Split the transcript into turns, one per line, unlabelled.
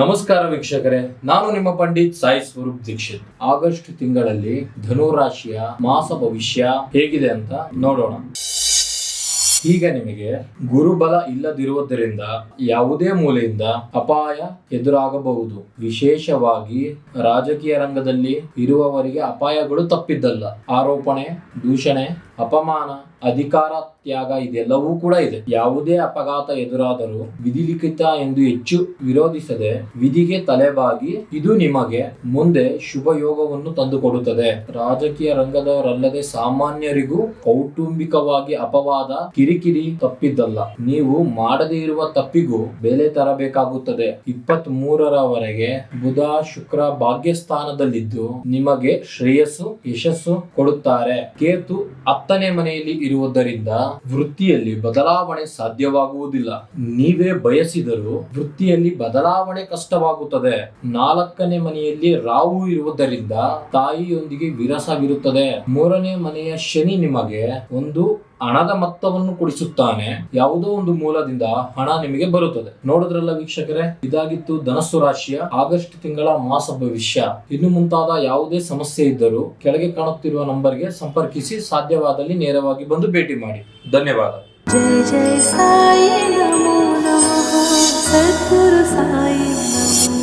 ನಮಸ್ಕಾರ ವೀಕ್ಷಕರೇ, ನಾನು ನಿಮ್ಮ ಪಂಡಿತ್ ಸಾಯಿ ಸ್ವರೂಪ್ ದೀಕ್ಷಿತ್. ಆಗಸ್ಟ್ ತಿಂಗಳಲ್ಲಿ ಧನು ರಾಶಿಯ ಮಾಸ ಭವಿಷ್ಯ ಹೇಗಿದೆ ಅಂತ ನೋಡೋಣ. ಈಗ ನಿಮಗೆ ಗುರುಬಲ ಇಲ್ಲದಿರುವುದರಿಂದ ಯಾವುದೇ ಮೂಲೆಯಿಂದ ಅಪಾಯ ಎದುರಾಗಬಹುದು. ವಿಶೇಷವಾಗಿ ರಾಜಕೀಯ ರಂಗದಲ್ಲಿ ಇರುವವರಿಗೆ ಅಪಾಯಗಳು ತಪ್ಪಿದ್ದಲ್ಲ. ಆರೋಪಣೆ, ದೂಷಣೆ, ಅಪಮಾನ, ಅಧಿಕಾರ ತ್ಯಾಗ ಇದೆಲ್ಲವೂ ಕೂಡ ಇದೆ. ಯಾವುದೇ ಅಪಘಾತ ಎದುರಾದರೂ ವಿಧಿಲಿಖಿತ ಎಂದು ಹೆಚ್ಚು ವಿರೋಧಿಸದೆ ವಿಧಿಗೆ ತಲೆಬಾಗಿ ಇದು ನಿಮಗೆ ಮುಂದೆ ಶುಭ ಯೋಗವನ್ನು ತಂದುಕೊಡುತ್ತದೆ. ರಾಜಕೀಯ ರಂಗದವರಲ್ಲದೆ ಸಾಮಾನ್ಯರಿಗೂ ಕೌಟುಂಬಿಕವಾಗಿ ಅಪವಾದ, ಕಿರಿಕಿರಿ ತಪ್ಪಿದ್ದಲ್ಲ. ನೀವು ಮಾಡದೇ ಇರುವ ತಪ್ಪಿಗೂ ಬೆಲೆ ತರಬೇಕಾಗುತ್ತದೆ. 23ರವರೆಗೆ ಬುಧ ಶುಕ್ರ ಭಾಗ್ಯಸ್ಥಾನದಲ್ಲಿದ್ದು ನಿಮಗೆ ಶ್ರೇಯಸ್ಸು, ಯಶಸ್ಸು ಕೊಡುತ್ತಾರೆ. ಕೇತು 10ನೇ ಮನೆಯಲ್ಲಿ ಇರುವುದರಿಂದ ವೃತ್ತಿಯಲ್ಲಿ ಬದಲಾವಣೆ ಸಾಧ್ಯವಾಗುವುದಿಲ್ಲ. ನೀವೇ ಬಯಸಿದರೂ ವೃತ್ತಿಯಲ್ಲಿ ಬದಲಾವಣೆ ಕಷ್ಟವಾಗುತ್ತದೆ. 4ನೇ ಮನೆಯಲ್ಲಿ ರಾಹು ಇರುವುದರಿಂದ ತಾಯಿಯೊಂದಿಗೆ ವಿರಸವಿರುತ್ತದೆ. 3ನೇ ಮನೆಯ ಶನಿ ನಿಮಗೆ ಒಂದು ಹಣದ ಮೊತ್ತವನ್ನು ಕೊಡಿಸುತ್ತಾನೆ. ಯಾವುದೋ ಒಂದು ಮೂಲದಿಂದ ಹಣ ನಿಮಗೆ ಬರುತ್ತದೆ. ನೋಡಿದ್ರಲ್ಲ ವೀಕ್ಷಕರೇ, ಇದಾಗಿತ್ತು ಧನಸ್ಸು ರಾಶಿಯ ಆಗಸ್ಟ್ ತಿಂಗಳ ಮಾಸ ಭವಿಷ್ಯ. ಇನ್ನು ಮುಂತಾದ ಯಾವುದೇ ಸಮಸ್ಯೆ ಇದ್ದರೂ ಕೆಳಗೆ ಕಾಣುತ್ತಿರುವ ನಂಬರ್ಗೆ ಸಂಪರ್ಕಿಸಿ. ಸಾಧ್ಯವಾದಲ್ಲಿ ನೇರವಾಗಿ ಬಂದು ಭೇಟಿ ಮಾಡಿ. ಧನ್ಯವಾದ.
ಜೈ ಜೈ ಸಾಯಿ ನಮೋ ನಮಃ, ಸದ್ಗುರು ಸಾಯಿ ನಮೋ.